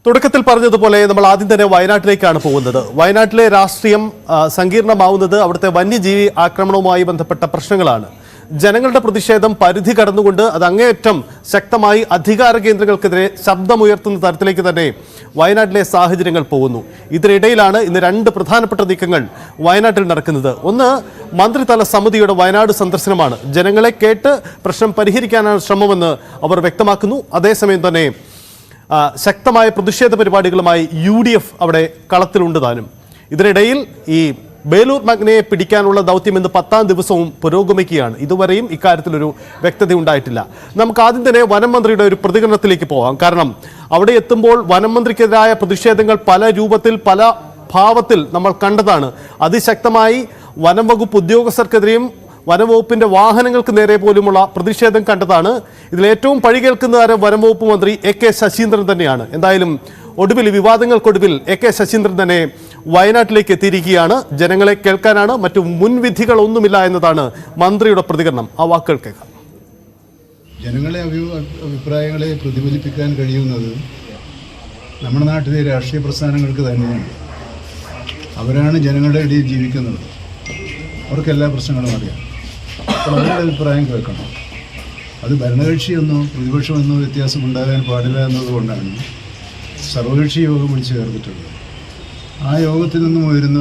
തുടക്കത്തിൽ പറഞ്ഞതുപോലെ നമ്മൾ ആദ്യം തന്നെ വയനാട്ടിലേക്കാണ് പോകുന്നത്. വയനാട്ടിലെ രാഷ്ട്രീയം സങ്കീർണമാവുന്നത് അവിടുത്തെ വന്യജീവി ആക്രമണവുമായി ബന്ധപ്പെട്ട പ്രശ്നങ്ങളാണ്. ജനങ്ങളുടെ പ്രതിഷേധം പരിധി കടന്നുകൊണ്ട് അത് അങ്ങേയറ്റം ശക്തമായി അധികാര കേന്ദ്രങ്ങൾക്കെതിരെ ശബ്ദമുയർത്തുന്ന തരത്തിലേക്ക് തന്നെ വയനാട്ടിലെ സാഹചര്യങ്ങൾ പോകുന്നു. ഇതിനിടയിലാണ് ഇന്ന് രണ്ട് പ്രധാനപ്പെട്ട നീക്കങ്ങൾ വയനാട്ടിൽ നടക്കുന്നത്. ഒന്ന്, മന്ത്രിതല സമിതിയുടെ വയനാട് സന്ദർശനമാണ്. ജനങ്ങളെ കേട്ട് പ്രശ്നം പരിഹരിക്കാനാണ് ശ്രമമെന്ന് അവർ വ്യക്തമാക്കുന്നു. അതേസമയം തന്നെ ശക്തമായ പ്രതിഷേധ പരിപാടികളുമായി UDF അവിടെ കളത്തിലുണ്ട് താനും. ഇതിനിടയിൽ ഈ ബേലൂർ മഗ്നയെ പിടിക്കാനുള്ള ദൗത്യം ഇന്ന് 10ാം ദിവസവും പുരോഗമിക്കുകയാണ്. ഇതുവരെയും ഇക്കാര്യത്തിലൊരു വ്യക്തത ഉണ്ടായിട്ടില്ല. നമുക്ക് ആദ്യം തന്നെ വനം മന്ത്രിയുടെ ഒരു പ്രതികരണത്തിലേക്ക് പോകാം. കാരണം അവിടെ എത്തുമ്പോൾ വനം മന്ത്രിക്കെതിരായ പ്രതിഷേധങ്ങൾ പല രൂപത്തിൽ പല ഭാവത്തിൽ നമ്മൾ കണ്ടതാണ്. അതിശക്തമായി വനം വകുപ്പ് ഉദ്യോഗസ്ഥർക്കെതിരെയും വനംവകുപ്പിന്റെ വാഹനങ്ങൾക്ക് നേരെ പോലുമുള്ള പ്രതിഷേധം കണ്ടതാണ്. ഇതിലേറ്റവും പഴി കേൾക്കുന്ന വനം വകുപ്പ് മന്ത്രി AK ശശീന്ദ്രൻ തന്നെയാണ്. എന്തായാലും ഒടുവിൽ വിവാദങ്ങൾക്കൊടുവിൽ AK ശശീന്ദ്രൻ തന്നെ വയനാട്ടിലേക്ക് എത്തിയിരിക്കുകയാണ്. ജനങ്ങളെ കേൾക്കാനാണ്, മറ്റു മുൻവിധികളൊന്നുമില്ല എന്നതാണ് മന്ത്രിയുടെ പ്രതികരണം. ആ വാക്കുകൾ കേൾക്കാം. ജനങ്ങളെ അഭിപ്രായങ്ങളെ പ്രതിഫലിപ്പിക്കാൻ കഴിയുന്നത് നമ്മുടെ നാട്ടിലെ രാഷ്ട്രീയ പ്രസ്ഥാനങ്ങൾക്ക് തന്നെയാണ്. അവരാണ് ജനങ്ങളുടെ ഇടയിൽ ജീവിക്കുന്നത്. അവർക്ക് എല്ലാ പ്രശ്നങ്ങളും അറിയാം. അപ്പോൾ അവരുടെ അഭിപ്രായം കേൾക്കണം. അത് ഭരണകക്ഷിയെന്നോ പ്രതിപക്ഷമെന്നോ വ്യത്യാസം ഉണ്ടാകാൻ പാടില്ല എന്നതുകൊണ്ടാണ് സർവകക്ഷി യോഗം വിളിച്ചു ചേർത്തിട്ടുള്ളത്. ആ യോഗത്തിൽ നിന്നും വരുന്ന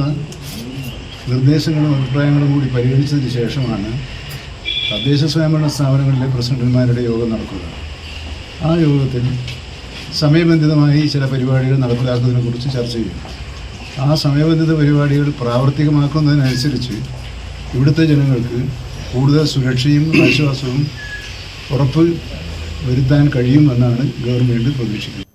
നിർദ്ദേശങ്ങളും അഭിപ്രായങ്ങളും കൂടി പരിഗണിച്ചതിന് ശേഷമാണ് തദ്ദേശ സ്വയംഭരണ സ്ഥാപനങ്ങളിലെ പ്രസിഡന്റുമാരുടെ യോഗം നടക്കുക. ആ യോഗത്തിൽ സമയബന്ധിതമായി ചില പരിപാടികൾ നടപ്പിലാക്കുന്നതിനെക്കുറിച്ച് ചർച്ച ചെയ്യും. ആ സമയബന്ധിത പരിപാടികൾ പ്രാവർത്തികമാക്കുന്നതിനനുസരിച്ച് ഇവിടുത്തെ ജനങ്ങൾക്ക് കൂടുതൽ സുരക്ഷയും ആശ്വാസവും ഉറപ്പ് വരുത്താൻ കഴിയുമെന്നാണ് ഗവൺമെൻറ് പ്രതീക്ഷിക്കുന്നത്.